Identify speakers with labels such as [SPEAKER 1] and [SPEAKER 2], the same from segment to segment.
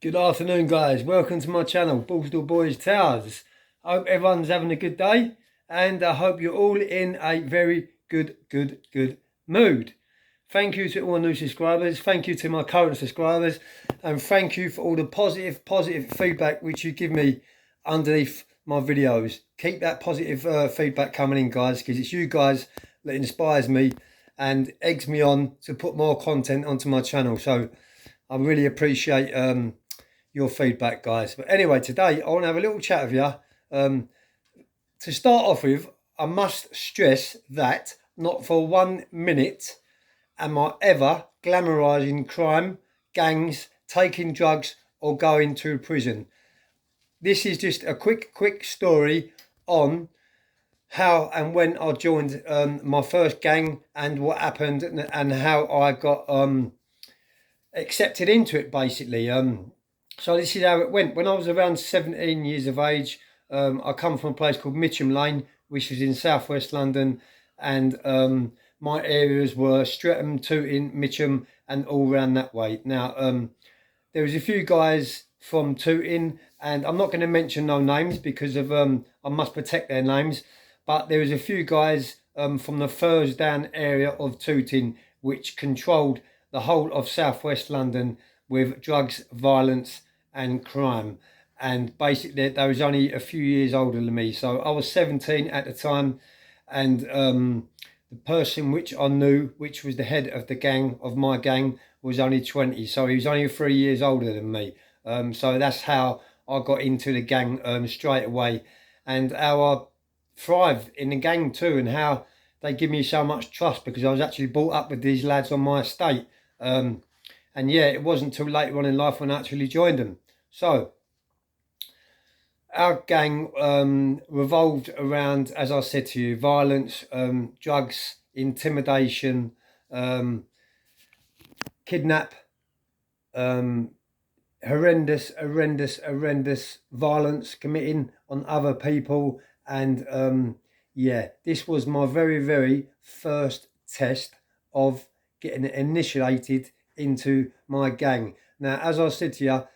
[SPEAKER 1] Good afternoon, guys. Welcome to my channel, Borstal Boys Towers. I hope everyone's having a good day, and I hope you're all in a very good mood. Thank you to all new subscribers. Thank you to my current subscribers, and thank you for all the positive feedback which you give me underneath my videos. Keep that positive feedback coming in, guys, because it's you guys that inspires me and eggs me on to put more content onto my channel. So I really appreciate your feedback, guys. But anyway, today I want to have a little chat with you. To start off with, I must stress that not for 1 minute am I ever glamorising crime, gangs, taking drugs, or going to prison. This is just a quick story on how and when I joined my first gang and what happened and how I got accepted into it, basically. So this is how it went. When I was around 17 years of age, I come from a place called Mitcham Lane, which is in southwest London, and my areas were Streatham, Tooting, Mitcham, and all around that way. Now, there was a few guys from Tooting, and I'm not going to mention no names because of I must protect their names, but there was a few guys from the Thursdown area of Tooting which controlled the whole of southwest London with drugs, violence, and crime. And basically, they was only a few years older than me. So I was 17 at the time, and the person which I knew, which was the head of the gang, of my gang, was only 20. So he was only 3 years older than me. So that's how I got into the gang straight away, and how I thrived in the gang too, and how they give me so much trust because I was actually brought up with these lads on my estate. And yeah, it wasn't till later on in life when I actually joined them. So our gang revolved around, as I said to you, violence, drugs, intimidation, kidnap, horrendous violence committing on other people. And yeah, this was my very first test of getting initiated into my gang. Now, as I said to you,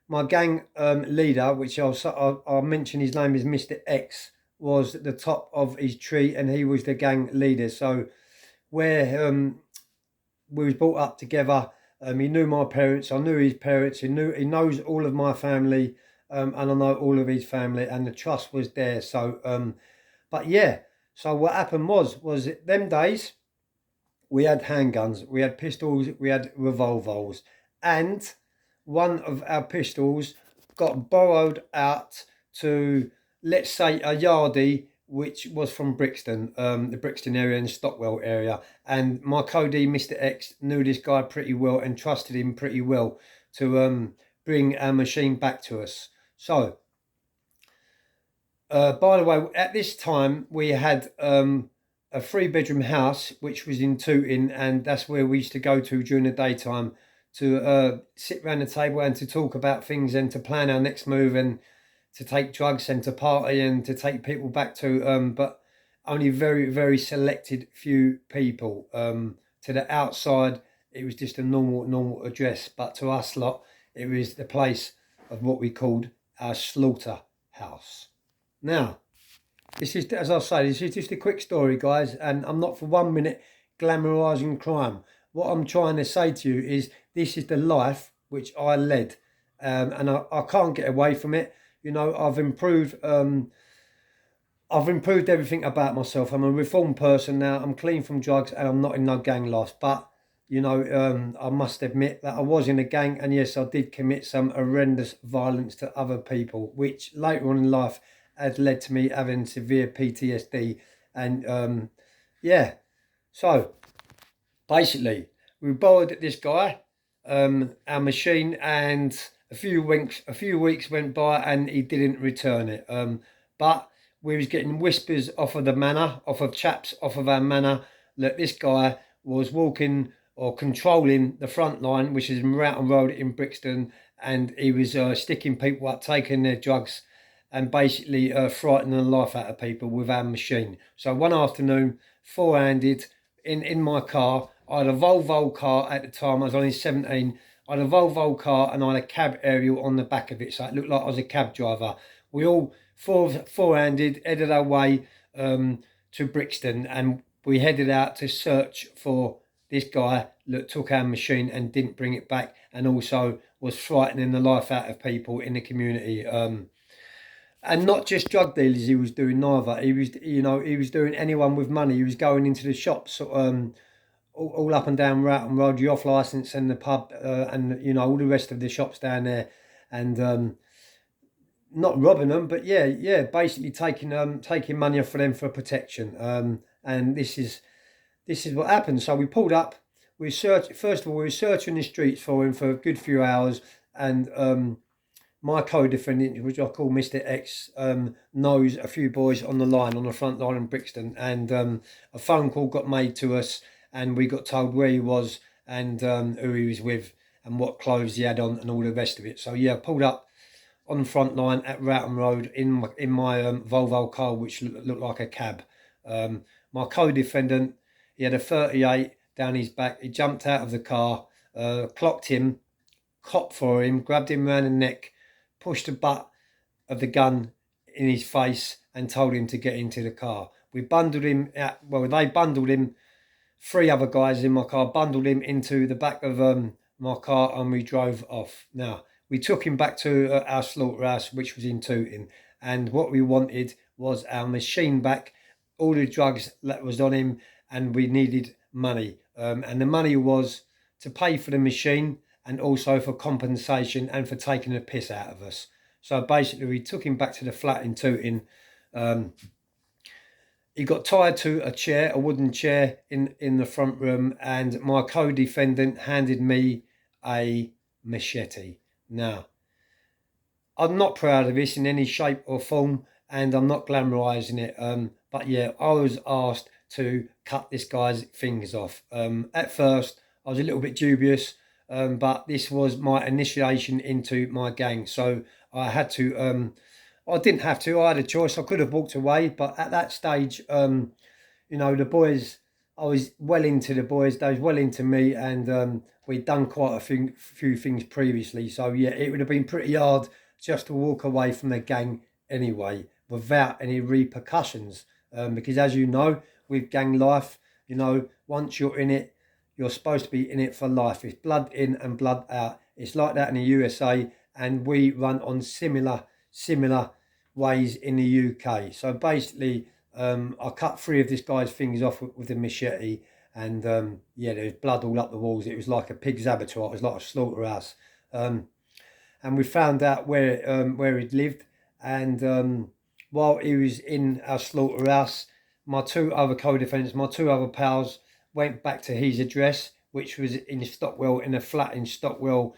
[SPEAKER 1] my gang leader, which I'll mention, his name is Mr. X, was at the top of his tree, and he was the gang leader. So where we was brought up together, he knew my parents, I knew his parents, he knows all of my family, and I know all of his family, and the trust was there. So but yeah, so what happened was them days we had handguns, we had pistols, we had revolvers, and one of our pistols got borrowed out to, let's say, a yardie which was from Brixton, the Brixton area and Stockwell area. And my codie, Mr. X, knew this guy pretty well and trusted him pretty well to bring our machine back to us. So, by the way, at this time we had a 3-bedroom house which was in Tooting, and that's where we used to go to during the daytime to sit around the table and to talk about things and to plan our next move and to take drugs and to party and to take people back to, but only very selected few people. To the outside, it was just a normal address, but to us lot, it was the place of what we called our slaughterhouse. Now, this is, as I say, this is just a quick story, guys, and I'm not for 1 minute glamorising crime. What I'm trying to say to you is this is the life which I led, and I can't get away from it. You know, I've improved everything about myself. I'm a reformed person now. I'm clean from drugs, and I'm not in no gang life. But you know, I must admit that I was in a gang, and yes, I did commit some horrendous violence to other people, which later on in life had led to me having severe PTSD. And yeah, so basically we borrowed this guy our machine, and a few weeks went by and he didn't return it. But we was getting whispers off of the manor, off of chaps off of our manor, that this guy was walking or controlling the front line, which is Mountain Road in Brixton, and he was sticking people up, taking their drugs, and basically frightening the life out of people with our machine. So one afternoon, four-handed, in my car, I had a Volvo car at the time, I was only 17, I had a Volvo car and I had a cab aerial on the back of it, so it looked like I was a cab driver. We all four-handed headed our way to Brixton, and we headed out to search for this guy that took our machine and didn't bring it back, and also was frightening the life out of people in the community. And not just drug dealers he was doing neither. He was, he was doing anyone with money. He was going into the shops, all up and down Roughton Road, the off licence, and the pub, and all the rest of the shops down there, and not robbing them, but yeah, basically taking money off for them for protection. And this is what happened. So we pulled up. First of all, we were searching the streets for him for a good few hours, and my co-defendant, which I call Mr. X, knows a few boys on the front line in Brixton, and a phone call got made to us, and we got told where he was and who he was with and what clothes he had on and all the rest of it. So yeah, I pulled up on the front line at Roughton Road in my Volvo car, which looked like a cab. My co-defendant, he had a 38 down his back. He jumped out of the car, clocked him, copped for him, grabbed him around the neck, pushed the butt of the gun in his face and told him to get into the car. We bundled him out. Well, they bundled him. 3 other guys in my car bundled him into the back of my car, and we drove off. Now, we took him back to our slaughterhouse, which was in Tooting, and what we wanted was our machine back, all the drugs that was on him, and we needed money. And the money was to pay for the machine and also for compensation and for taking the piss out of us. So basically, we took him back to the flat in Tooting. He got tied to a wooden chair in the front room, and my co-defendant handed me a machete. Now, I'm not proud of this in any shape or form, and I'm not glamorising it. But yeah, I was asked to cut this guy's fingers off. At first, I was a little bit dubious, but this was my initiation into my gang. So I had to, I didn't have to, I had a choice. I could have walked away, but at that stage, the boys, I was well into the boys, they was well into me, and we'd done quite a few things previously. So yeah, it would have been pretty hard just to walk away from the gang anyway, without any repercussions. Because as you know, with gang life, once you're in it, you're supposed to be in it for life. It's blood in and blood out. It's like that in the USA, and we run on similar ways in the UK. So basically, I cut 3 of this guy's fingers off with a machete, and yeah, there was blood all up the walls. It was like a pig's abattoir. It was like a slaughterhouse. And we found out where he'd lived, and while he was in our slaughterhouse, my 2 other co-defendants, my 2 other pals, went back to his address, which was in Stockwell, in a flat in Stockwell,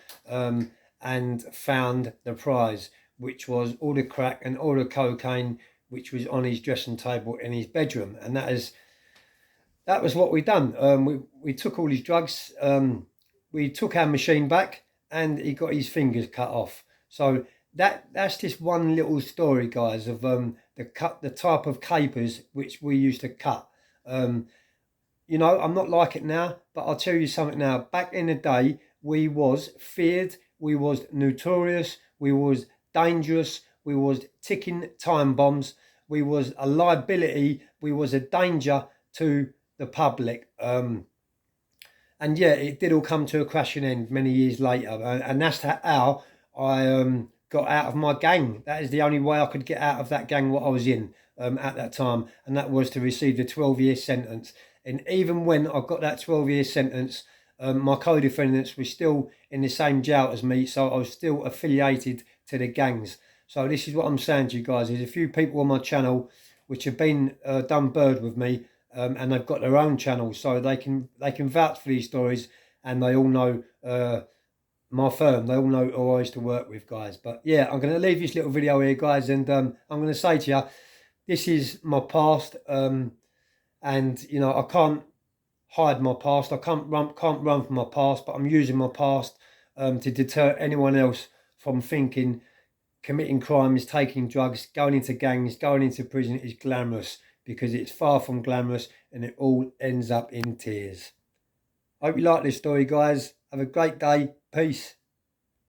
[SPEAKER 1] and found the prize, which was all the crack and all the cocaine, which was on his dressing table in his bedroom. And that was what we done. We took all his drugs, we took our machine back, and he got his fingers cut off. So that's just one little story, guys, of the type of capers which we used to cut. I'm not like it now, but I'll tell you something now. Back in the day, we was feared, we was notorious, we was dangerous, we was ticking time bombs, we was a liability, we was a danger to the public. And yeah, it did all come to a crashing end many years later, and that's how I got out of my gang. That is the only way I could get out of that gang what I was in at that time, and that was to receive the 12-year sentence. And even when I got that 12-year sentence, my co-defendants were still in the same jail as me, so I was still affiliated to the gangs. So this is what I'm saying to you guys. There's a few people on my channel which have been done bird with me, and they've got their own channels, so they can vouch for these stories, and they all know my firm. They all know who I used to work with, guys. But yeah, I'm going to leave this little video here, guys, and I'm going to say to you, this is my past, and I can't hide my past. I can't run from my past, but I'm using my past to deter anyone else from thinking committing crimes, taking drugs, going into gangs, going into prison is glamorous, because it's far from glamorous, and it all ends up in tears. Hope you like this story, guys. Have a great day. Peace.